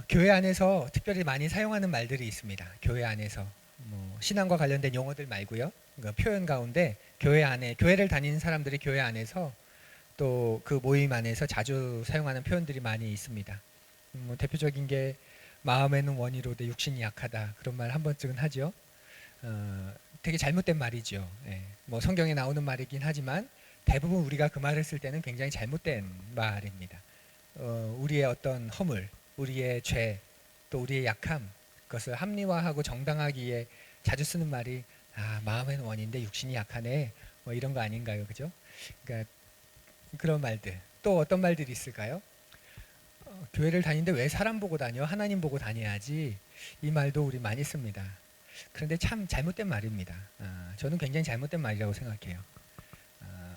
교회 안에서 특별히 많이 사용하는 말들이 있습니다. 교회 안에서 뭐 신앙과 관련된 용어들 말고요. 그러니까 표현 가운데 교회 안에 교회를 다니는 사람들이 교회 안에서 또 그 모임 안에서 자주 사용하는 표현들이 많이 있습니다. 뭐 대표적인 게 마음에는 원이로되 육신이 약하다 그런 말 한 번쯤은 하죠. 되게 잘못된 말이죠. 예. 뭐 성경에 나오는 말이긴 하지만 대부분 우리가 그 말을 쓸 때는 굉장히 잘못된 말입니다. 우리의 어떤 허물, 우리의 죄, 또 우리의 약함, 그것을 합리화하고 정당하기에 자주 쓰는 말이 마음에는 원인데 육신이 약하네, 뭐 이런 거 아닌가요, 그죠? 그러니까 그런 말들. 또 어떤 말들이 있을까요? 교회를 다니는데 왜 사람 보고 다녀? 하나님 보고 다녀야지. 이 말도 우리 많이 씁니다. 그런데 참 잘못된 말입니다. 저는 굉장히 잘못된 말이라고 생각해요.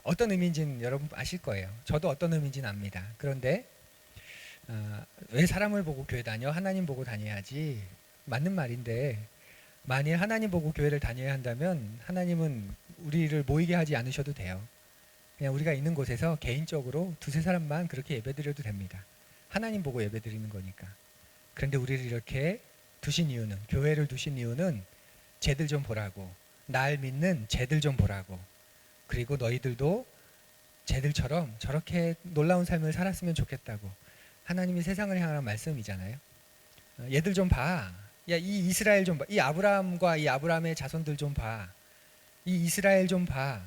어떤 의미인지는 여러분 아실 거예요. 저도 어떤 의미인지는 압니다. 그런데 왜 사람을 보고 교회 다녀? 하나님 보고 다녀야지. 맞는 말인데 만일 하나님 보고 교회를 다녀야 한다면 하나님은 우리를 모이게 하지 않으셔도 돼요. 그냥 우리가 있는 곳에서 개인적으로 두세 사람만 그렇게 예배드려도 됩니다. 하나님 보고 예배드리는 거니까. 그런데 우리를 이렇게 두신 이유는, 교회를 두신 이유는 쟤들 좀 보라고, 날 믿는 쟤들 좀 보라고, 그리고 너희들도 쟤들처럼 저렇게 놀라운 삶을 살았으면 좋겠다고. 하나님이 세상을 향하는 말씀이잖아요. 얘들 좀 봐. 야, 이 이스라엘 좀 봐. 이 아브라함과 이 아브라함의 자손들 좀 봐. 이 이스라엘 좀 봐.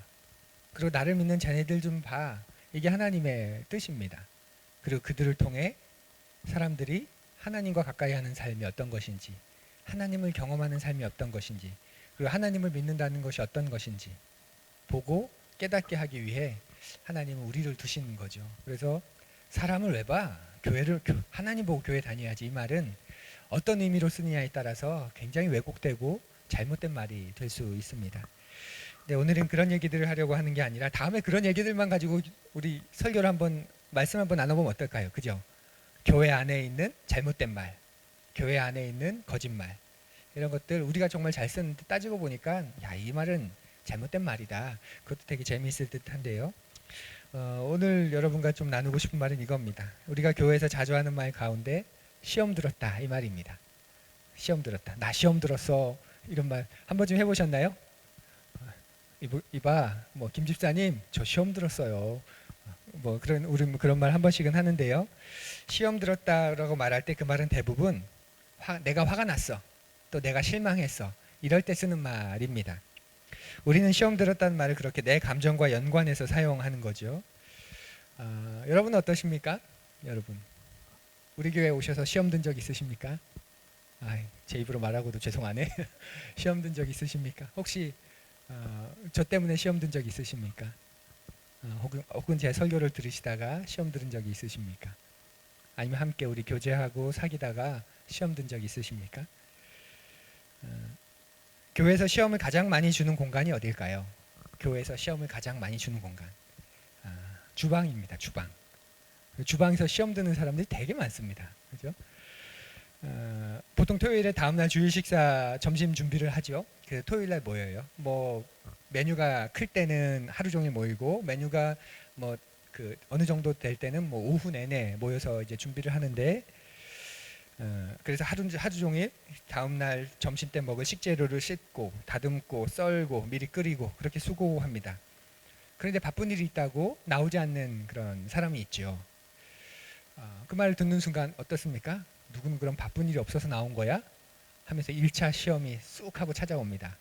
그리고 나를 믿는 자네들 좀 봐. 이게 하나님의 뜻입니다. 그리고 그들을 통해 사람들이 하나님과 가까이 하는 삶이 어떤 것인지, 하나님을 경험하는 삶이 어떤 것인지, 그리고 하나님을 믿는다는 것이 어떤 것인지 보고 깨닫게 하기 위해 하나님은 우리를 두시는 거죠. 그래서 사람을 왜 봐? 교회를 하나님 보고 교회 다녀야지. 이 말은 어떤 의미로 쓰느냐에 따라서 굉장히 왜곡되고 잘못된 말이 될 수 있습니다. 네, 오늘은 그런 얘기들을 하려고 하는 게 아니라 다음에 그런 얘기들만 가지고 우리 설교를 한번 말씀 한번 나눠보면 어떨까요? 그죠? 교회 안에 있는 잘못된 말, 교회 안에 있는 거짓말, 이런 것들 우리가 정말 잘 쓰는데 따지고 보니까 이 말은 잘못된 말이다. 그것도 되게 재미있을 듯한데요. 오늘 여러분과 좀 나누고 싶은 말은 이겁니다. 우리가 교회에서 자주 하는 말 가운데 시험 들었다, 이 말입니다. 시험 들었다. 나 시험 들었어. 이런 말 한 번쯤 해보셨나요? 이봐, 뭐 김 집사님, 저 시험 들었어요. 뭐 우리 그런 말 한 번씩은 하는데요. 시험 들었다라고 말할 때 그 말은 대부분 내가 화가 났어. 또 내가 실망했어. 이럴 때 쓰는 말입니다. 우리는 시험 들었다는 말을 그렇게 내 감정과 연관해서 사용하는 거죠. 여러분은 어떠십니까? 여러분, 우리 교회 오셔서 시험 든 적 있으십니까? 제 입으로 말하고도 죄송하네. 시험 든 적 있으십니까? 혹시 저 때문에 시험 든 적 있으십니까? 혹은 제 설교를 들으시다가 시험 들은 적이 있으십니까? 아니면 함께 우리 교제하고 사귀다가 시험 든 적 있으십니까? 교회에서 시험을 가장 많이 주는 공간이 어딜까요? 교회에서 시험을 가장 많이 주는 공간, 주방입니다. 주방. 주방에서 시험 드는 사람들이 되게 많습니다. 그죠? 보통 토요일에 다음날 주일 식사 점심 준비를 하죠. 그 토요일날 모여요. 뭐 메뉴가 클 때는 하루 종일 모이고, 메뉴가 뭐 그 어느 정도 될 때는 뭐 오후 내내 모여서 이제 준비를 하는데, 그래서 하루 종일 다음날 점심 때 먹을 식재료를 씻고 다듬고 썰고 미리 끓이고 그렇게 수고합니다. 그런데 바쁜 일이 있다고 나오지 않는 그런 사람이 있죠. 그 말을 듣는 순간 어떻습니까? 누구는 그런 바쁜 일이 없어서 나온 거야? 하면서 1차 시험이 쑥 하고 찾아옵니다.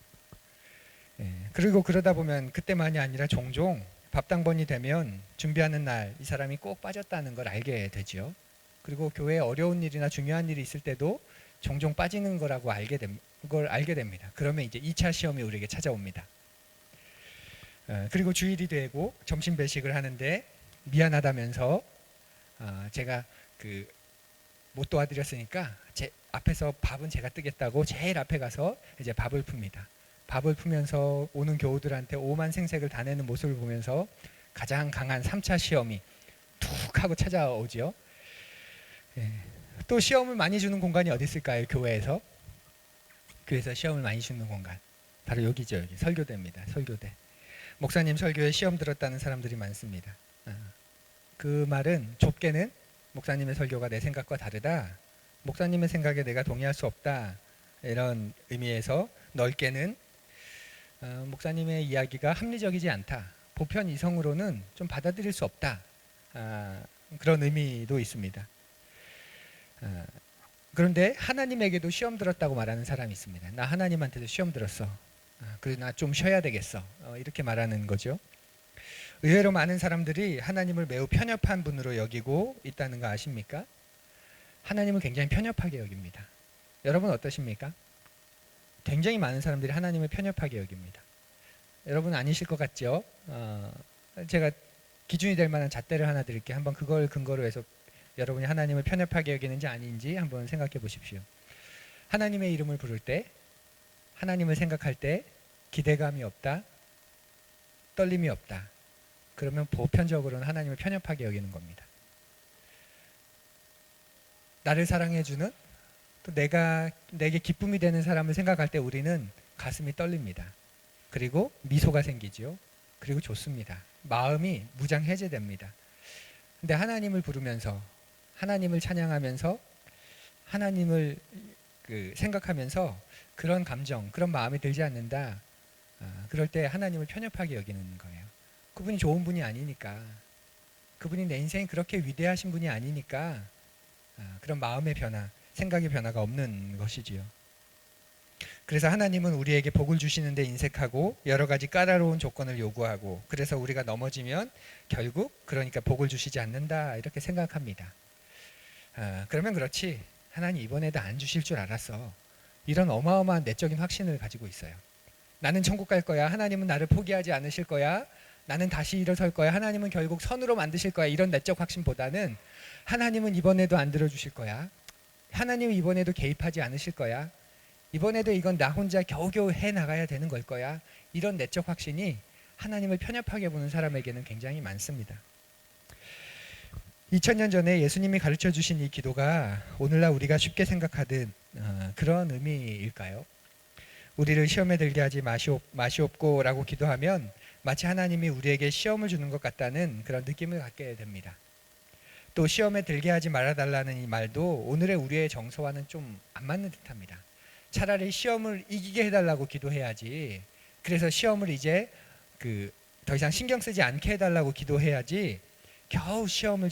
그리고 그러다 보면 그때만이 아니라 종종 밥당번이 되면 준비하는 날 이 사람이 꼭 빠졌다는 걸 알게 되죠. 그리고 교회에 어려운 일이나 중요한 일이 있을 때도 종종 빠지는 거라고 걸 알게 됩니다. 그러면 이제 2차 시험이 우리에게 찾아옵니다. 그리고 주일이 되고 점심 배식을 하는데 미안하다면서 제가 못 도와드렸으니까 제 앞에서 밥은 제가 뜨겠다고 제일 앞에 가서 이제 밥을 풉니다. 밥을 풀면서 오는 교우들한테 오만 생색을 다 내는 모습을 보면서 가장 강한 3차 시험이 툭 하고 찾아오죠. 또 시험을 많이 주는 공간이 어디 있을까요? 교회에서 시험을 많이 주는 공간, 바로 여기죠. 여기 설교대입니다. 설교대. 목사님 설교에 시험 들었다는 사람들이 많습니다. 그 말은 좁게는 목사님의 설교가 내 생각과 다르다, 목사님의 생각에 내가 동의할 수 없다. 이런 의미에서 넓게는 목사님의 이야기가 합리적이지 않다. 보편 이성으로는 좀 받아들일 수 없다. 그런 의미도 있습니다. 그런데 하나님에게도 시험 들었다고 말하는 사람이 있습니다. 나 하나님한테도 시험 들었어. 그래서 나 좀 쉬어야 되겠어. 이렇게 말하는 거죠. 의외로 많은 사람들이 하나님을 매우 편협한 분으로 여기고 있다는 거 아십니까? 하나님을 굉장히 편협하게 여깁니다. 여러분 어떠십니까? 굉장히 많은 사람들이 하나님을 편협하게 여깁니다. 여러분 아니실 것 같죠? 제가 기준이 될 만한 잣대를 하나 드릴게요. 한번 그걸 근거로 해서 여러분이 하나님을 편협하게 여기는지 아닌지 한번 생각해 보십시오. 하나님의 이름을 부를 때, 하나님을 생각할 때 기대감이 없다, 떨림이 없다. 그러면 보편적으로는 하나님을 편협하게 여기는 겁니다. 나를 사랑해주는, 또 내게 기쁨이 되는 사람을 생각할 때 우리는 가슴이 떨립니다. 그리고 미소가 생기죠. 그리고 좋습니다. 마음이 무장해제됩니다. 근데 하나님을 부르면서, 하나님을 찬양하면서, 하나님을 생각하면서 그런 감정, 그런 마음이 들지 않는다. 그럴 때 하나님을 편협하게 여기는 거예요. 그분이 좋은 분이 아니니까, 그분이 내 인생이 그렇게 위대하신 분이 아니니까 그런 마음의 변화, 생각의 변화가 없는 것이지요. 그래서 하나님은 우리에게 복을 주시는데 인색하고 여러 가지 까다로운 조건을 요구하고, 그래서 우리가 넘어지면 결국 그러니까 복을 주시지 않는다 이렇게 생각합니다. 그러면 그렇지, 하나님 이번에도 안 주실 줄 알았어. 이런 어마어마한 내적인 확신을 가지고 있어요. 나는 천국 갈 거야. 하나님은 나를 포기하지 않으실 거야. 나는 다시 일어설 거야. 하나님은 결국 선으로 만드실 거야. 이런 내적 확신보다는 하나님은 이번에도 안 들어주실 거야. 하나님은 이번에도 개입하지 않으실 거야. 이번에도 이건 나 혼자 겨우겨우 해나가야 되는 걸 거야. 이런 내적 확신이 하나님을 편협하게 보는 사람에게는 굉장히 많습니다. 2000년 전에 예수님이 가르쳐 주신 이 기도가 오늘날 우리가 쉽게 생각하듯 그런 의미일까요? 우리를 시험에 들게 하지 마시옵고 라고 기도하면 마치 하나님이 우리에게 시험을 주는 것 같다는 그런 느낌을 갖게 됩니다. 또 시험에 들게 하지 말아달라는 이 말도 오늘의 우리의 정서와는 좀 안 맞는 듯합니다. 차라리 시험을 이기게 해달라고 기도해야지, 그래서 시험을 이제 더 이상 신경 쓰지 않게 해달라고 기도해야지, 겨우 시험을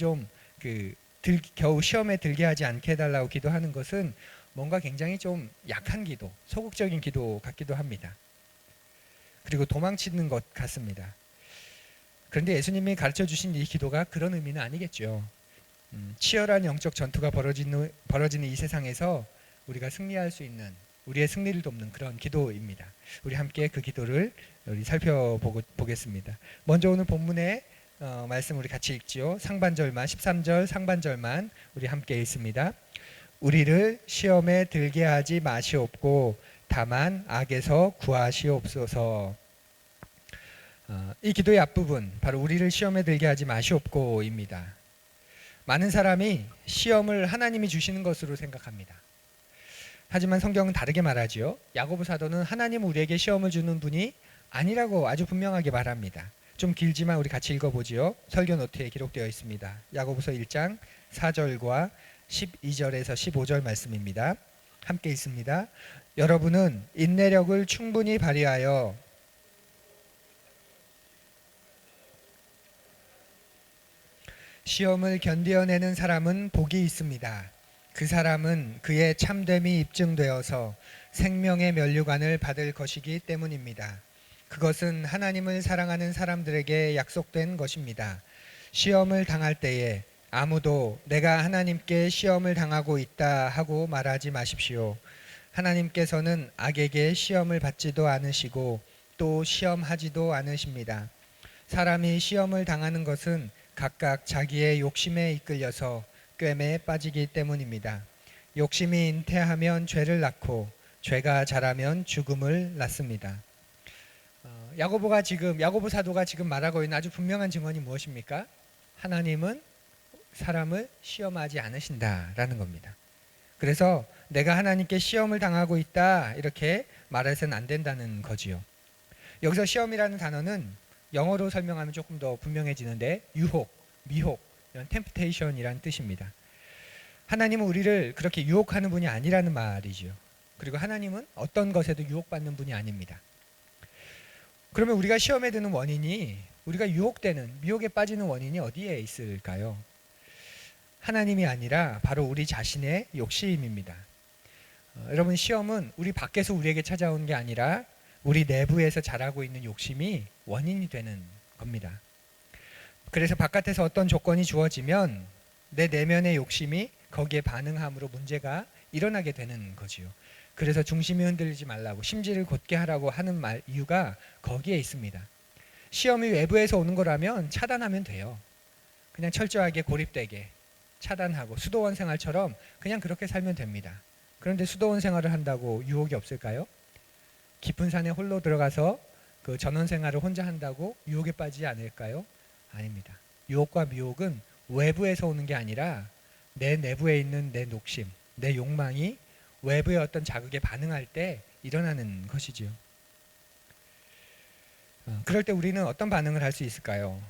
겨우 시험에 들게 하지 않게 해달라고 기도하는 것은 뭔가 굉장히 좀 약한 기도, 소극적인 기도 같기도 합니다. 그리고 도망치는 것 같습니다. 그런데 예수님이 가르쳐 주신 이 기도가 그런 의미는 아니겠죠. 치열한 영적 전투가 벌어지는 이 세상에서 우리가 승리할 수 있는, 우리의 승리를 돕는 그런 기도입니다. 우리 함께 그 기도를 살펴보겠습니다. 먼저 오늘 본문의 말씀 우리 같이 읽지요. 상반절만, 13절 상반절만 우리 함께 읽습니다. 우리를 시험에 들게 하지 마시옵고 다만 악에서 구하시옵소서. 이 기도의 앞부분, 바로 우리를 시험에 들게 하지 마시옵고입니다. 많은 사람이 시험을 하나님이 주시는 것으로 생각합니다. 하지만 성경은 다르게 말하지요. 야고보 사도는 하나님 우리에게 시험을 주는 분이 아니라고 아주 분명하게 말합니다. 좀 길지만 우리 같이 읽어보지요. 설교 노트에 기록되어 있습니다. 야고보서 1장 4절과 12절에서 15절 말씀입니다. 함께 읽습니다. 여러분은 인내력을 충분히 발휘하여 시험을 견디어내는 사람은 복이 있습니다. 그 사람은 그의 참됨이 입증되어서 생명의 면류관을 받을 것이기 때문입니다. 그것은 하나님을 사랑하는 사람들에게 약속된 것입니다. 시험을 당할 때에 아무도 내가 하나님께 시험을 당하고 있다 하고 말하지 마십시오. 하나님께서는 악에게 시험을 받지도 않으시고 또 시험하지도 않으십니다. 사람이 시험을 당하는 것은 각각 자기의 욕심에 이끌려서 꿰매에 빠지기 때문입니다. 욕심이 잉태하면 죄를 낳고 죄가 자라면 죽음을 낳습니다. 야고보 사도가 지금 말하고 있는 아주 분명한 증언이 무엇입니까? 하나님은 사람을 시험하지 않으신다라는 겁니다. 그래서 내가 하나님께 시험을 당하고 있다 이렇게 말해서는 안 된다는 거지요. 여기서 시험이라는 단어는 영어로 설명하면 조금 더 분명해지는데 유혹, 미혹, 이런 temptation이라는 뜻입니다. 하나님은 우리를 그렇게 유혹하는 분이 아니라는 말이죠. 그리고 하나님은 어떤 것에도 유혹받는 분이 아닙니다. 그러면 우리가 시험에 드는 원인이, 우리가 유혹되는, 미혹에 빠지는 원인이 어디에 있을까요? 하나님이 아니라 바로 우리 자신의 욕심입니다. 여러분, 시험은 우리 밖에서 우리에게 찾아오는 게 아니라 우리 내부에서 자라고 있는 욕심이 원인이 되는 겁니다. 그래서 바깥에서 어떤 조건이 주어지면 내 내면의 욕심이 거기에 반응함으로 문제가 일어나게 되는 거지요. 그래서 중심이 흔들리지 말라고, 심지를 곧게 하라고 하는 이유가 거기에 있습니다. 시험이 외부에서 오는 거라면 차단하면 돼요. 그냥 철저하게 고립되게 차단하고 수도원 생활처럼 그냥 그렇게 살면 됩니다. 그런데 수도원 생활을 한다고 유혹이 없을까요? 깊은 산에 홀로 들어가서 그 전원 생활을 혼자 한다고 유혹에 빠지지 않을까요? 아닙니다. 유혹과 미혹은 외부에서 오는 게 아니라 내 내부에 있는 내 욕심, 내 욕망이 외부의 어떤 자극에 반응할 때 일어나는 것이지요. 그럴 때 우리는 어떤 반응을 할 수 있을까요?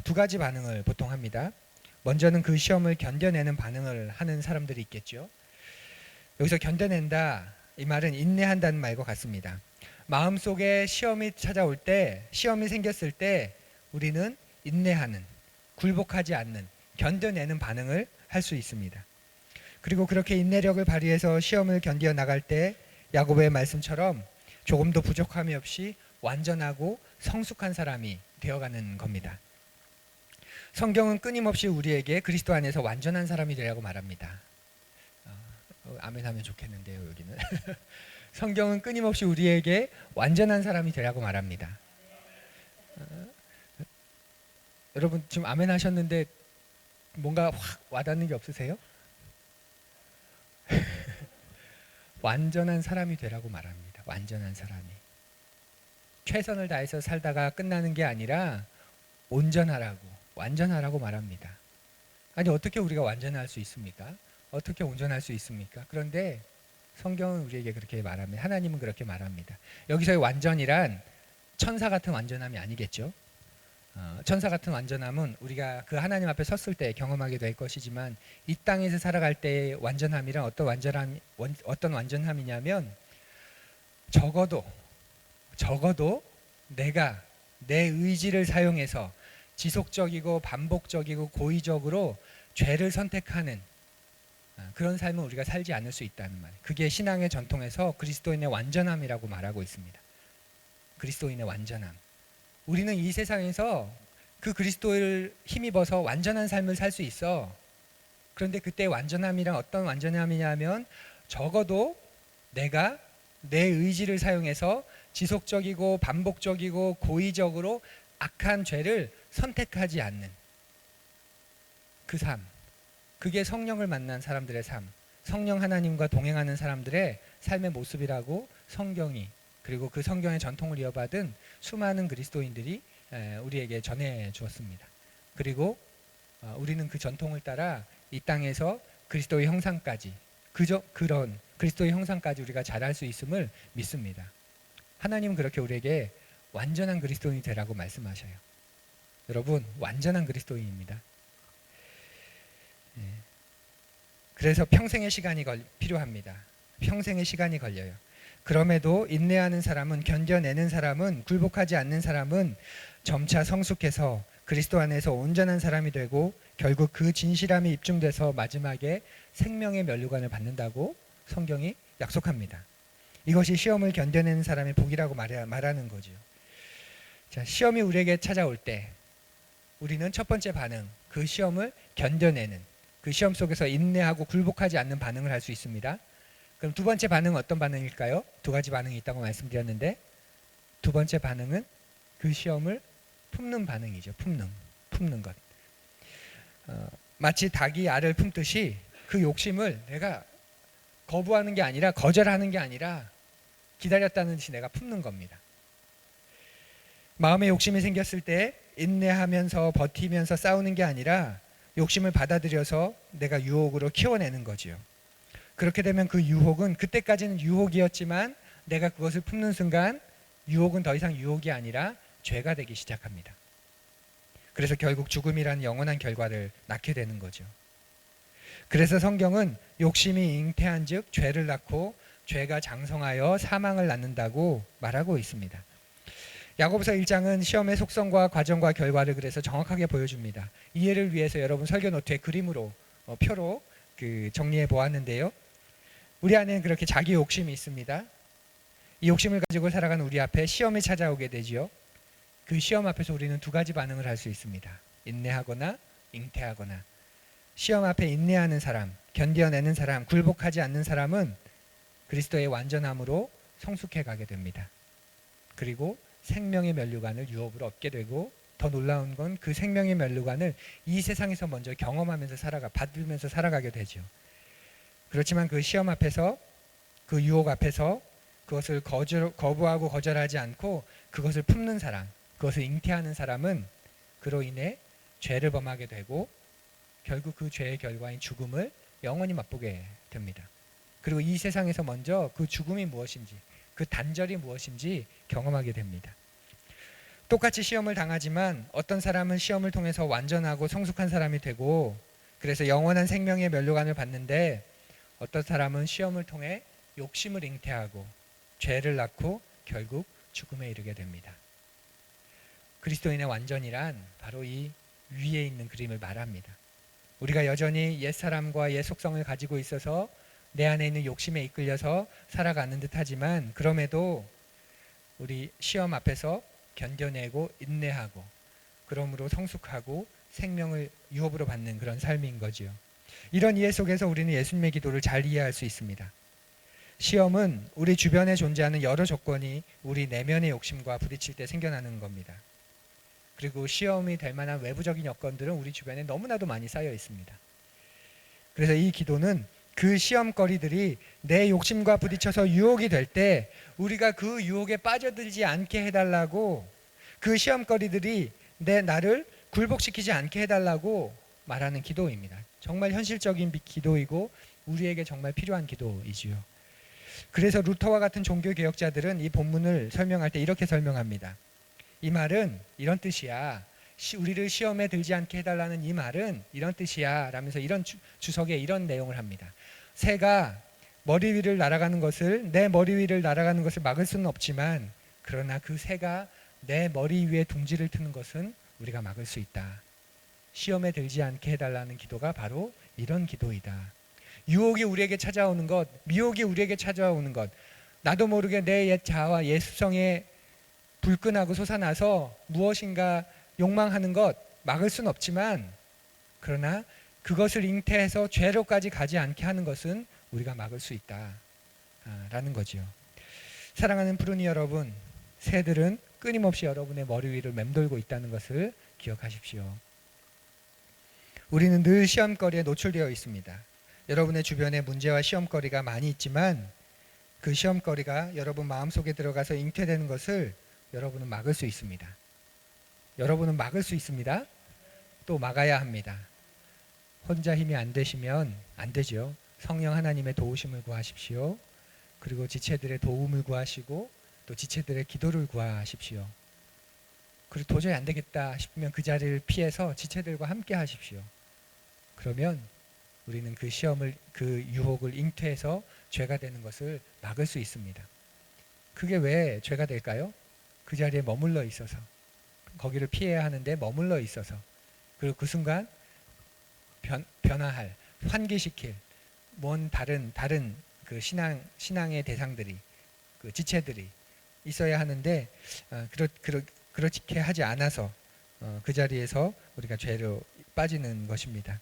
두 가지 반응을 보통 합니다. 먼저는 그 시험을 견뎌내는 반응을 하는 사람들이 있겠죠. 여기서 견뎌낸다, 이 말은 인내한다는 말과 같습니다. 마음속에 시험이 찾아올 때, 시험이 생겼을 때 우리는 인내하는, 굴복하지 않는, 견뎌내는 반응을 할 수 있습니다. 그리고 그렇게 인내력을 발휘해서 시험을 견디어 나갈 때 야고보의 말씀처럼 조금도 부족함이 없이 완전하고 성숙한 사람이 되어가는 겁니다. 성경은 끊임없이 우리에게 그리스도 안에서 완전한 사람이 되라고 말합니다. 아멘 하면 좋겠는데요, 여기는. 성경은 끊임없이 우리에게 완전한 사람이 되라고 말합니다. 여러분 지금 아멘 하셨는데 뭔가 확 와닿는 게 없으세요? 완전한 사람이 되라고 말합니다. 완전한 사람이. 최선을 다해서 살다가 끝나는 게 아니라 온전하라고, 완전하라고 말합니다. 아니, 어떻게 우리가 완전할 수 있습니까? 어떻게 온전할 수 있습니까? 그런데 성경은 우리에게 그렇게 말합니다. 하나님은 그렇게 말합니다. 여기서의 완전이란 천사 같은 완전함이 아니겠죠. 천사 같은 완전함은 우리가 그 하나님 앞에 섰을 때 경험하게 될 것이지만, 이 땅에서 살아갈 때의 완전함이란 어떤 완전함이냐면 적어도 내가 내 의지를 사용해서 지속적이고 반복적이고 고의적으로 죄를 선택하는 그런 삶을 우리가 살지 않을 수 있다는 말. 그게 신앙의 전통에서 그리스도인의 완전함이라고 말하고 있습니다. 그리스도인의 완전함. 우리는 이 세상에서 그 그리스도를 힘입어서 완전한 삶을 살 수 있어. 그런데 그때 완전함이란 어떤 완전함이냐면 적어도 내가 내 의지를 사용해서 지속적이고 반복적이고 고의적으로 악한 죄를 선택하지 않는 그 삶. 그게 성령을 만난 사람들의 삶, 성령 하나님과 동행하는 사람들의 삶의 모습이라고 성경이, 그리고 그 성경의 전통을 이어받은 수많은 그리스도인들이 우리에게 전해 주었습니다. 그리고 우리는 그 전통을 따라 이 땅에서 그리스도의 형상까지, 그런 그리스도의 형상까지 우리가 자랄 수 있음을 믿습니다. 하나님은 그렇게 우리에게 완전한 그리스도인이 되라고 말씀하셔요. 여러분, 완전한 그리스도인입니다. 그래서 평생의 시간이 필요합니다. 평생의 시간이 걸려요. 그럼에도 인내하는 사람은, 견뎌내는 사람은, 굴복하지 않는 사람은 점차 성숙해서 그리스도 안에서 온전한 사람이 되고 결국 그 진실함이 입증돼서 마지막에 생명의 면류관을 받는다고 성경이 약속합니다. 이것이 시험을 견뎌내는 사람의 복이라고 말하는 거죠. 자, 시험이 우리에게 찾아올 때 우리는 첫 번째 반응, 그 시험을 견뎌내는, 그 시험 속에서 인내하고 굴복하지 않는 반응을 할 수 있습니다. 그럼 두 번째 반응은 어떤 반응일까요? 두 가지 반응이 있다고 말씀드렸는데, 두 번째 반응은 그 시험을 품는 반응이죠. 품는 것. 마치 닭이 알을 품듯이 그 욕심을 내가 거부하는 게 아니라, 거절하는 게 아니라 기다렸다는 듯이 내가 품는 겁니다. 마음에 욕심이 생겼을 때 인내하면서 버티면서 싸우는 게 아니라 욕심을 받아들여서 내가 유혹으로 키워내는 거지요. 그렇게 되면 그 유혹은, 그때까지는 유혹이었지만 내가 그것을 품는 순간 유혹은 더 이상 유혹이 아니라 죄가 되기 시작합니다. 그래서 결국 죽음이라는 영원한 결과를 낳게 되는 거죠. 그래서 성경은 욕심이 잉태한즉 죄를 낳고 죄가 장성하여 사망을 낳는다고 말하고 있습니다. 야고보서 1장은 시험의 속성과 과정과 결과를 그래서 정확하게 보여줍니다. 이해를 위해서 여러분 설교 노트에 그림으로 표로 정리해 보았는데요. 우리 안에는 그렇게 자기 욕심이 있습니다. 이 욕심을 가지고 살아가는 우리 앞에 시험이 찾아오게 되지요. 그 시험 앞에서 우리는 두 가지 반응을 할 수 있습니다. 인내하거나 잉태하거나. 시험 앞에 인내하는 사람, 견뎌내는 사람, 굴복하지 않는 사람은 그리스도의 완전함으로 성숙해 가게 됩니다. 그리고 생명의 면류관을 유업으로 얻게 되고, 더 놀라운 건 그 생명의 면류관을 이 세상에서 먼저 경험하면서 받으면서 살아가게 되죠. 그렇지만 그 시험 앞에서, 그 유혹 앞에서 그것을 거부하고 거절하지 않고 그것을 품는 사람, 그것을 잉태하는 사람은 그로 인해 죄를 범하게 되고 결국 그 죄의 결과인 죽음을 영원히 맛보게 됩니다. 그리고 이 세상에서 먼저 그 죽음이 무엇인지, 그 단절이 무엇인지 경험하게 됩니다. 똑같이 시험을 당하지만 어떤 사람은 시험을 통해서 완전하고 성숙한 사람이 되고 그래서 영원한 생명의 면류관을 받는데, 어떤 사람은 시험을 통해 욕심을 잉태하고 죄를 낳고 결국 죽음에 이르게 됩니다. 그리스도인의 완전이란 바로 이 위에 있는 그림을 말합니다. 우리가 여전히 옛사람과 옛 속성을 가지고 있어서 내 안에 있는 욕심에 이끌려서 살아가는 듯하지만, 그럼에도 우리 시험 앞에서 견뎌내고 인내하고 그러므로 성숙하고 생명을 유업으로 받는 그런 삶인 거지요. 이런 이해 속에서 우리는 예수님의 기도를 잘 이해할 수 있습니다. 시험은 우리 주변에 존재하는 여러 조건이 우리 내면의 욕심과 부딪힐 때 생겨나는 겁니다. 그리고 시험이 될 만한 외부적인 여건들은 우리 주변에 너무나도 많이 쌓여 있습니다. 그래서 이 기도는 그 시험거리들이 내 욕심과 부딪혀서 유혹이 될 때 우리가 그 유혹에 빠져들지 않게 해달라고, 그 시험거리들이 나를 굴복시키지 않게 해달라고 말하는 기도입니다. 정말 현실적인 기도이고 우리에게 정말 필요한 기도이지요. 그래서 루터와 같은 종교개혁자들은 이 본문을 설명할 때 이렇게 설명합니다. 이 말은 이런 뜻이야. 우리를 시험에 들지 않게 해달라는 이 말은 이런 뜻이야 라면서 이런 주석에 이런 내용을 합니다. 새가 머리 위를 날아가는 것을, 내 머리 위를 날아가는 것을 막을 수는 없지만, 그러나 그 새가 내 머리 위에 둥지를 트는 것은 우리가 막을 수 있다. 시험에 들지 않게 해달라는 기도가 바로 이런 기도이다. 유혹이 우리에게 찾아오는 것, 미혹이 우리에게 찾아오는 것, 나도 모르게 내 옛 자아와 옛 습성에 불끈하고 솟아나서 무엇인가 욕망하는 것 막을 수는 없지만, 그러나 그것을 잉태해서 죄로까지 가지 않게 하는 것은 우리가 막을 수 있다라는 거지요. 사랑하는 푸르니 여러분, 새들은 끊임없이 여러분의 머리 위를 맴돌고 있다는 것을 기억하십시오. 우리는 늘 시험거리에 노출되어 있습니다. 여러분의 주변에 문제와 시험거리가 많이 있지만 그 시험거리가 여러분 마음속에 들어가서 잉태되는 것을 여러분은 막을 수 있습니다. 여러분은 막을 수 있습니다. 또 막아야 합니다. 혼자 힘이 안 되시면 안 되죠. 성령 하나님의 도우심을 구하십시오. 그리고 지체들의 도움을 구하시고 또 지체들의 기도를 구하십시오. 그리고 도저히 안 되겠다 싶으면 그 자리를 피해서 지체들과 함께 하십시오. 그러면 우리는 그 시험을, 그 유혹을 잉태해서 죄가 되는 것을 막을 수 있습니다. 그게 왜 죄가 될까요? 그 자리에 머물러 있어서, 거기를 피해야 하는데 머물러 있어서, 그리고 그 순간 변화할, 환기시킬 다른 그 신앙의 대상들이, 그 지체들이 있어야 하는데 그렇게 하지 않아서 그 자리에서 우리가 죄로 빠지는 것입니다.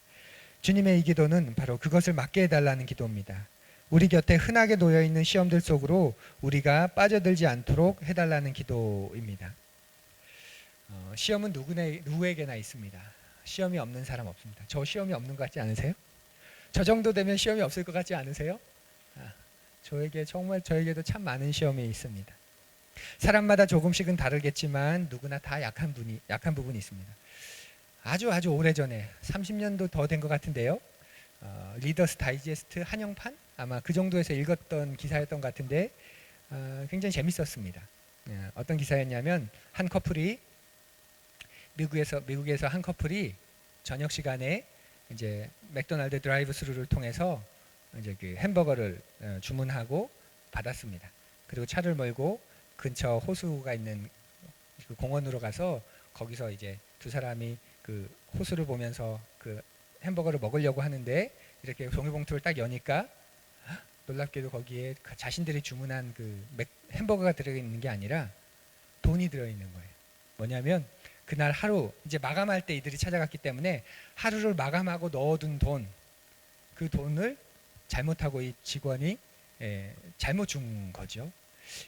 주님의 이 기도는 바로 그것을 막게 해달라는 기도입니다. 우리 곁에 흔하게 놓여있는 시험들 속으로 우리가 빠져들지 않도록 해달라는 기도입니다. 시험은 누구에게나 있습니다. 시험이 없는 사람 없습니다. 저 시험이 없는 것 같지 않으세요? 저 정도 되면 시험이 없을 것 같지 않으세요? 저에게도 참 많은 시험이 있습니다. 사람마다 조금씩은 다르겠지만 누구나 다 약한 부분이 있습니다. 아주 오래전에 30년도 더 된 것 같은데요. 리더스 다이제스트 한영판? 아마 그 정도에서 읽었던 기사였던 것 같은데 굉장히 재밌었습니다. 어떤 기사였냐면 한 커플이 미국에서 한 커플이 저녁 시간에 이제 맥도날드 드라이브 스루를 통해서 이제 그 햄버거를 주문하고 받았습니다. 그리고 차를 몰고 근처 호수가 있는 그 공원으로 가서 거기서 이제 두 사람이 그 호수를 보면서 그 햄버거를 먹으려고 하는데 이렇게 종이봉투를 딱 여니까 놀랍게도 거기에 자신들이 주문한 그 햄버거가 들어있는 게 아니라 돈이 들어있는 거예요. 뭐냐면 그날 하루 이제 마감할 때 이들이 찾아갔기 때문에 하루를 마감하고 넣어둔 돈, 그 돈을 잘못하고 이 직원이 잘못 준 거죠.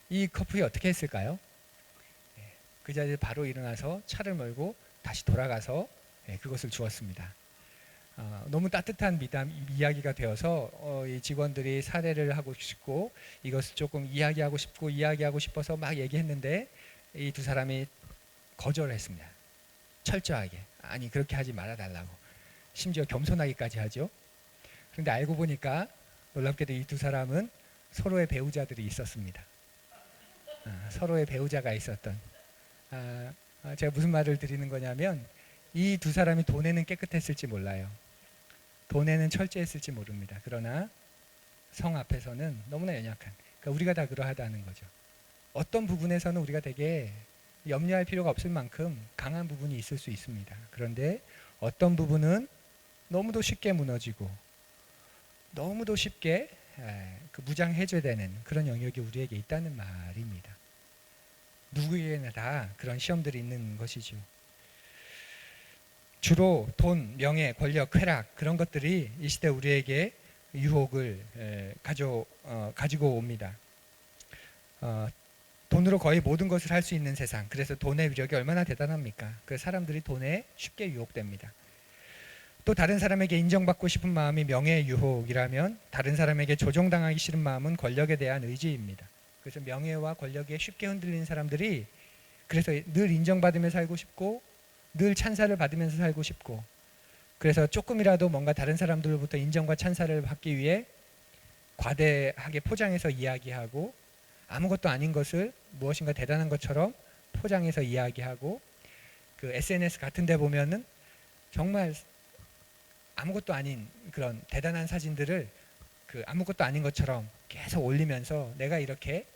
이 커플이 어떻게 했을까요? 그 자리에 바로 일어나서 차를 몰고 다시 돌아가서 그것을 주었습니다. 너무 따뜻한 미담 이야기가 되어서 이 직원들이 사례를 하고 싶고 이것을 조금 이야기하고 싶어서 막 얘기했는데 이 두 사람이 거절했습니다. 철저하게. 아니 그렇게 하지 말아달라고. 심지어 겸손하기까지 하죠. 그런데 알고 보니까 놀랍게도 이 두 사람은 서로의 배우자들이 있었습니다. 서로의 배우자가 있었던. 제가 무슨 말을 드리는 거냐면 이 두 사람이 돈에는 깨끗했을지 몰라요. 돈에는 철저했을지 모릅니다. 그러나 성 앞에서는 너무나 연약한. 그러니까 우리가 다 그러하다는 거죠. 어떤 부분에서는 우리가 되게 염려할 필요가 없을 만큼 강한 부분이 있을 수 있습니다. 그런데 어떤 부분은 너무도 쉽게 무너지고 너무도 쉽게 그 무장해제되는 그런 영역이 우리에게 있다는 말입니다. 누구에게나 다 그런 시험들이 있는 것이죠. 주로 돈, 명예, 권력, 쾌락 그런 것들이 이 시대 우리에게 유혹을 가지고 옵니다. 돈으로 거의 모든 것을 할 수 있는 세상. 그래서 돈의 위력이 얼마나 대단합니까? 그래서 사람들이 돈에 쉽게 유혹됩니다. 또 다른 사람에게 인정받고 싶은 마음이 명예의 유혹이라면 다른 사람에게 조종당하기 싫은 마음은 권력에 대한 의지입니다. 그래서 명예와 권력에 쉽게 흔들리는 사람들이 그래서 늘 인정받으며 살고 싶고 늘 찬사를 받으면서 살고 싶고 그래서 조금이라도 뭔가 다른 사람들로부터 인정과 찬사를 받기 위해 과대하게 포장해서 이야기하고 아무것도 아닌 것을 무엇인가 대단한 것처럼 포장해서 이야기하고 그 SNS 같은 데 보면은 정말 아무것도 아닌 그런 대단한 사진들을 그 아무것도 아닌 것처럼 계속 올리면서 내가 이렇게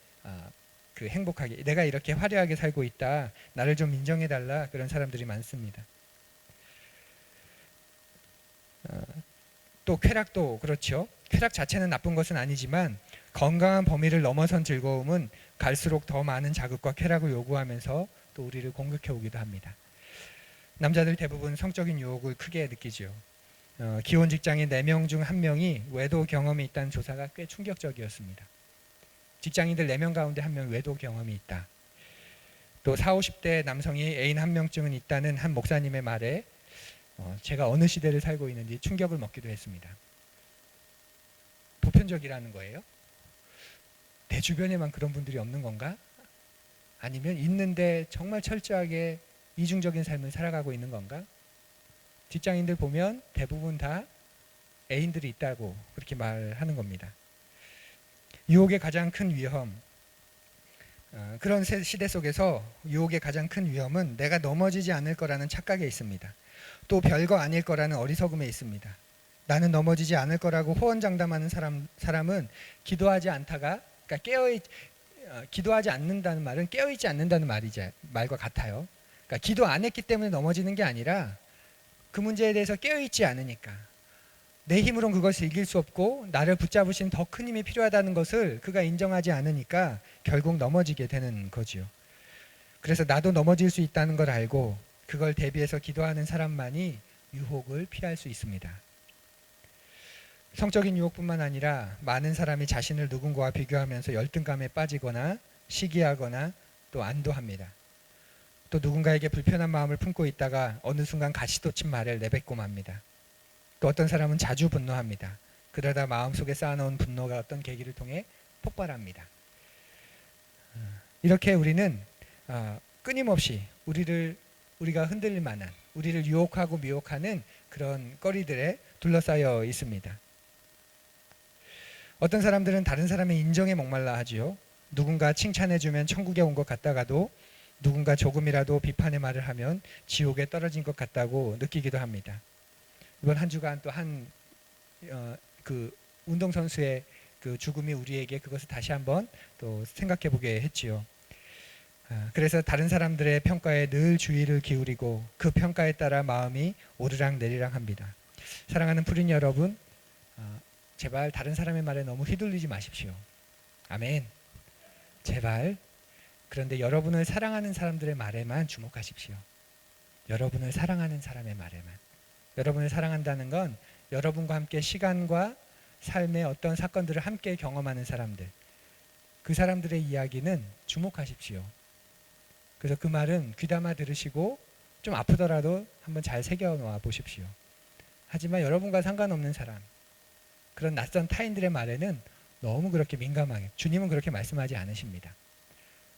그 행복하게 내가 이렇게 화려하게 살고 있다. 나를 좀 인정해 달라. 그런 사람들이 많습니다. 또 쾌락도 그렇죠. 쾌락 자체는 나쁜 것은 아니지만 건강한 범위를 넘어선 즐거움은 갈수록 더 많은 자극과 쾌락을 요구하면서 또 우리를 공격해 오기도 합니다. 남자들 대부분 성적인 유혹을 크게 느끼죠. 기혼 직장인 4명 중 1명이 외도 경험이 있다는 조사가 꽤 충격적이었습니다. 직장인들 4명 가운데 1명 외도 경험이 있다. 또 40, 50대 남성이 애인 1명쯤은 있다는 한 목사님의 말에 제가 어느 시대를 살고 있는지 충격을 먹기도 했습니다. 보편적이라는 거예요? 내 주변에만 그런 분들이 없는 건가? 아니면 있는데 정말 철저하게 이중적인 삶을 살아가고 있는 건가? 직장인들 보면 대부분 다 애인들이 있다고 그렇게 말하는 겁니다. 유혹의 가장 큰 위험, 그런 시대 속에서 유혹의 가장 큰 위험은 내가 넘어지지 않을 거라는 착각에 있습니다. 또 별거 아닐 거라는 어리석음에 있습니다. 나는 넘어지지 않을 거라고 호언장담하는 사람은 기도하지 않다가 그러니까 기도하지 않는다는 말은 깨어있지 않는다는 말과 같아요. 그러니까 기도 안 했기 때문에 넘어지는 게 아니라 그 문제에 대해서 깨어있지 않으니까 내 힘으로는 그것을 이길 수 없고 나를 붙잡으신 더 큰 힘이 필요하다는 것을 그가 인정하지 않으니까 결국 넘어지게 되는 거지요. 그래서 나도 넘어질 수 있다는 걸 알고 그걸 대비해서 기도하는 사람만이 유혹을 피할 수 있습니다. 성적인 유혹뿐만 아니라 많은 사람이 자신을 누군가와 비교하면서 열등감에 빠지거나 시기하거나 또 안도합니다. 또 누군가에게 불편한 마음을 품고 있다가 어느 순간 가시돋친 말을 내뱉고 맙니다. 또 어떤 사람은 자주 분노합니다. 그러다 마음속에 쌓아놓은 분노가 어떤 계기를 통해 폭발합니다. 이렇게 우리는 끊임없이 우리가 흔들릴 만한 우리를 유혹하고 미혹하는 그런 거리들에 둘러싸여 있습니다. 어떤 사람들은 다른 사람의 인정에 목말라 하지요. 누군가 칭찬해주면 천국에 온 것 같다가도 누군가 조금이라도 비판의 말을 하면 지옥에 떨어진 것 같다고 느끼기도 합니다. 이번 한 주간 또 그 운동선수의 그 죽음이 우리에게 그것을 다시 한번 또 생각해 보게 했지요. 그래서 다른 사람들의 평가에 늘 주의를 기울이고 그 평가에 따라 마음이 오르락 내리락 합니다. 사랑하는 푸린 여러분, 제발 다른 사람의 말에 너무 휘둘리지 마십시오. 아멘. 제발. 그런데 여러분을 사랑하는 사람들의 말에만 주목하십시오. 여러분을 사랑하는 사람의 말에만. 여러분을 사랑한다는 건 여러분과 함께 시간과 삶의 어떤 사건들을 함께 경험하는 사람들, 그 사람들의 이야기는 주목하십시오. 그래서 그 말은 귀담아 들으시고 좀 아프더라도 한번 잘 새겨 놓아 보십시오. 하지만 여러분과 상관없는 사람, 그런 낯선 타인들의 말에는 너무 그렇게 민감하게, 주님은 그렇게 말씀하지 않으십니다.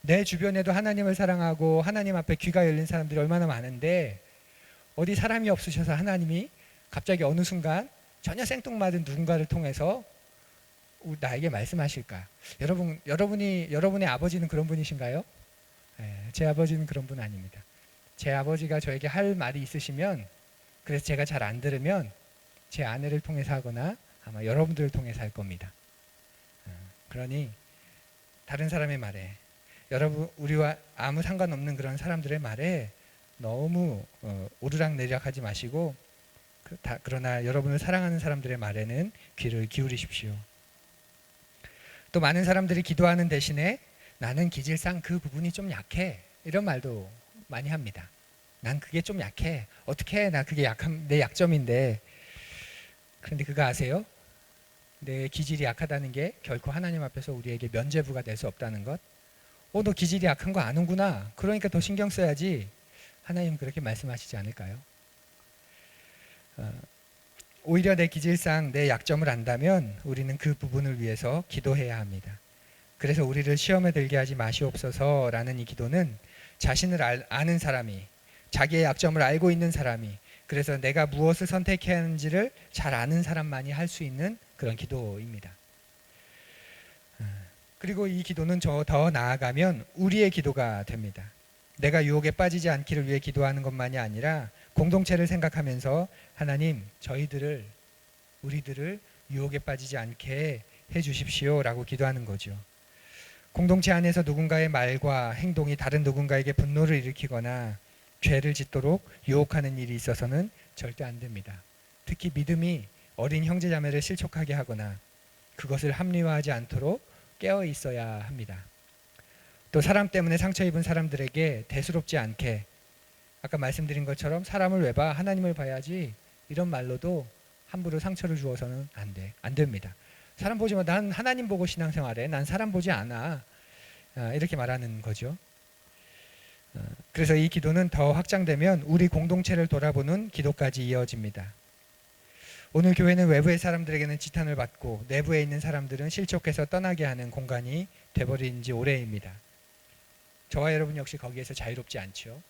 내 주변에도 하나님을 사랑하고 하나님 앞에 귀가 열린 사람들이 얼마나 많은데 어디 사람이 없으셔서 하나님이 갑자기 어느 순간 전혀 생뚱맞은 누군가를 통해서 나에게 말씀하실까? 여러분의 아버지는 그런 분이신가요? 제 아버지는 그런 분 아닙니다. 제 아버지가 저에게 할 말이 있으시면, 그래서 제가 잘 안 들으면 제 아내를 통해서 하거나 아마 여러분들을 통해서 할 겁니다. 그러니 다른 사람의 말에, 우리와 아무 상관없는 그런 사람들의 말에 너무 오르락내리락 하지 마시고, 그러나 여러분을 사랑하는 사람들의 말에는 귀를 기울이십시오. 또 많은 사람들이 기도하는 대신에 나는 기질상 그 부분이 좀 약해, 이런 말도 많이 합니다. 난 그게 좀 약해. 어떻게 해? 나 그게 내 약점인데. 그런데 그거 아세요? 내 기질이 약하다는 게 결코 하나님 앞에서 우리에게 면죄부가 될 수 없다는 것. 너 기질이 약한 거 아는구나. 그러니까 더 신경 써야지. 하나님 그렇게 말씀하시지 않을까요? 오히려 내 기질상 내 약점을 안다면 우리는 그 부분을 위해서 기도해야 합니다. 그래서 우리를 시험에 들게 하지 마시옵소서라는 이 기도는 자신을 아는 사람이, 자기의 약점을 알고 있는 사람이, 그래서 내가 무엇을 선택해야 하는지를 잘 아는 사람만이 할 수 있는 그런 기도입니다. 그리고 이 기도는 더 나아가면 우리의 기도가 됩니다. 내가 유혹에 빠지지 않기를 위해 기도하는 것만이 아니라 공동체를 생각하면서 하나님, 우리들을 유혹에 빠지지 않게 해주십시오라고 기도하는 거죠. 공동체 안에서 누군가의 말과 행동이 다른 누군가에게 분노를 일으키거나 죄를 짓도록 유혹하는 일이 있어서는 절대 안 됩니다. 특히 믿음이 어린 형제자매를 실족하게 하거나 그것을 합리화하지 않도록 깨어 있어야 합니다. 또 사람 때문에 상처 입은 사람들에게 대수롭지 않게, 아까 말씀드린 것처럼 사람을 왜 봐? 하나님을 봐야지, 이런 말로도 함부로 상처를 주어서는 안 됩니다. 사람 보지 마. 난 하나님 보고 신앙생활해. 난 사람 보지 않아. 이렇게 말하는 거죠. 그래서 이 기도는 더 확장되면 우리 공동체를 돌아보는 기도까지 이어집니다. 오늘 교회는 외부의 사람들에게는 지탄을 받고 내부에 있는 사람들은 실족해서 떠나게 하는 공간이 돼버린 지 오래입니다. 저와 여러분 역시 거기에서 자유롭지 않죠.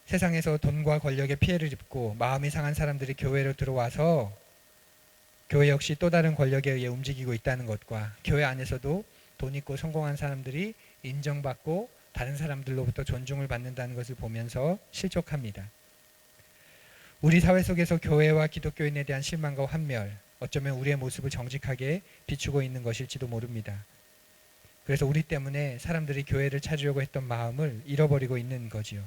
세상에서 돈과 권력의 피해를 입고 마음이 상한 사람들이 교회로 들어와서 교회 역시 또 다른 권력에 의해 움직이고 있다는 것과 교회 안에서도 돈 있고 성공한 사람들이 인정받고 다른 사람들로부터 존중을 받는다는 것을 보면서 실족합니다. 우리 사회 속에서 교회와 기독교인에 대한 실망과 환멸, 어쩌면 우리의 모습을 정직하게 비추고 있는 것일지도 모릅니다. 그래서 우리 때문에 사람들이 교회를 찾으려고 했던 마음을 잃어버리고 있는 거지요.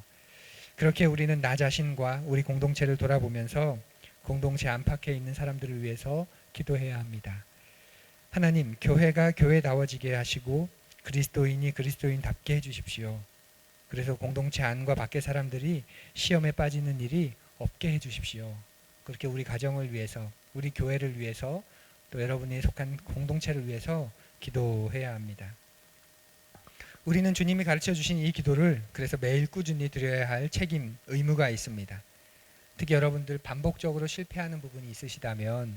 그렇게 우리는 나 자신과 우리 공동체를 돌아보면서 공동체 안팎에 있는 사람들을 위해서 기도해야 합니다. 하나님, 교회가 교회다워지게 하시고 그리스도인이 그리스도인답게 해주십시오. 그래서 공동체 안과 밖의 사람들이 시험에 빠지는 일이 없게 해주십시오. 그렇게 우리 가정을 위해서, 우리 교회를 위해서, 또 여러분이 속한 공동체를 위해서 기도해야 합니다. 우리는 주님이 가르쳐 주신 이 기도를 그래서 매일 꾸준히 드려야 할 책임, 의무가 있습니다. 특히 여러분들 반복적으로 실패하는 부분이 있으시다면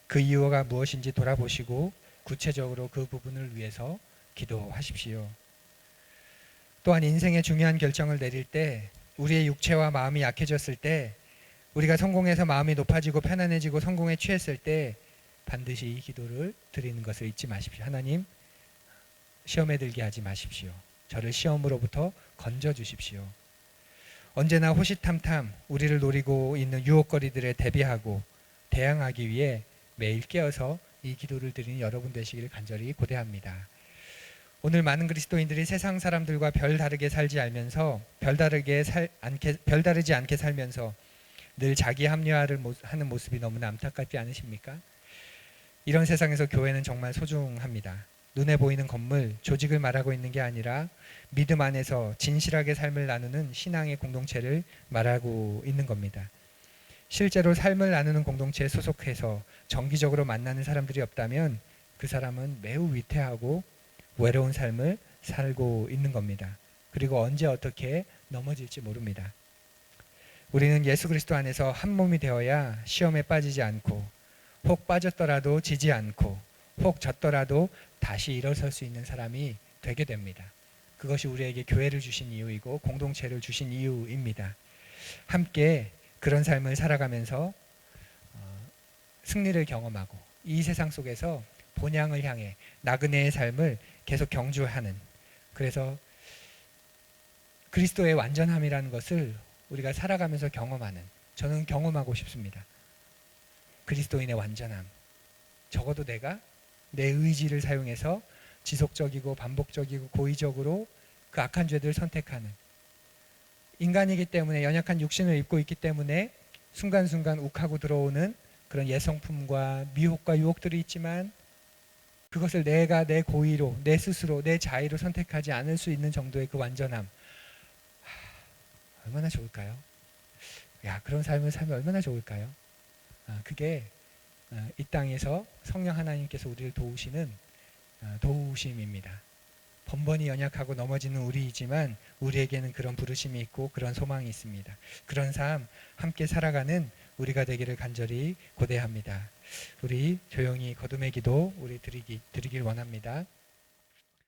그 이유가 무엇인지 돌아보시고 구체적으로 그 부분을 위해서 기도하십시오. 또한 인생의 중요한 결정을 내릴 때, 우리의 육체와 마음이 약해졌을 때, 우리가 성공해서 마음이 높아지고 편안해지고 성공에 취했을 때 반드시 이 기도를 드리는 것을 잊지 마십시오. 하나님, 시험에 들게 하지 마십시오. 저를 시험으로부터 건져 주십시오. 언제나 호시탐탐 우리를 노리고 있는 유혹거리들에 대비하고 대항하기 위해 매일 깨어서 이 기도를 드리는 여러분 되시기를 간절히 고대합니다. 오늘 많은 그리스도인들이 세상 사람들과 별다르게 살지 알면서 별다르지 않게 살면서 늘 자기 합리화를 하는 모습이 너무나 안타깝지 않으십니까? 이런 세상에서 교회는 정말 소중합니다. 눈에 보이는 건물, 조직을 말하고 있는 게 아니라 믿음 안에서 진실하게 삶을 나누는 신앙의 공동체를 말하고 있는 겁니다. 실제로 삶을 나누는 공동체에 소속해서 정기적으로 만나는 사람들이 없다면 그 사람은 매우 위태하고 외로운 삶을 살고 있는 겁니다. 그리고 언제 어떻게 넘어질지 모릅니다. 우리는 예수 그리스도 안에서 한 몸이 되어야 시험에 빠지지 않고 혹 빠졌더라도 지지 않고 혹 졌더라도 다시 일어설 수 있는 사람이 되게 됩니다. 그것이 우리에게 교회를 주신 이유이고 공동체를 주신 이유입니다. 함께 그런 삶을 살아가면서 승리를 경험하고 이 세상 속에서 본향을 향해 나그네의 삶을 계속 경주하는, 그래서 그리스도의 완전함이라는 것을 우리가 살아가면서 경험하는, 저는 경험하고 싶습니다. 그리스도인의 완전함. 적어도 내가 내 의지를 사용해서 지속적이고 반복적이고 고의적으로 그 악한 죄들을 선택하는, 인간이기 때문에 연약한 육신을 입고 있기 때문에 순간순간 욱하고 들어오는 그런 예성품과 미혹과 유혹들이 있지만 그것을 내가 내 고의로, 내 스스로, 내 자의로 선택하지 않을 수 있는 정도의 그 완전함, 얼마나 좋을까요? 그런 삶을 살면 얼마나 좋을까요? 그게 이 땅에서 성령 하나님께서 우리를 도우시는 도우심입니다. 번번이 연약하고 넘어지는 우리이지만 우리에게는 그런 부르심이 있고 그런 소망이 있습니다. 그런 삶 함께 살아가는 우리가 되기를 간절히 고대합니다. 우리 조용히 거듭의 기도 우리 드리길 원합니다.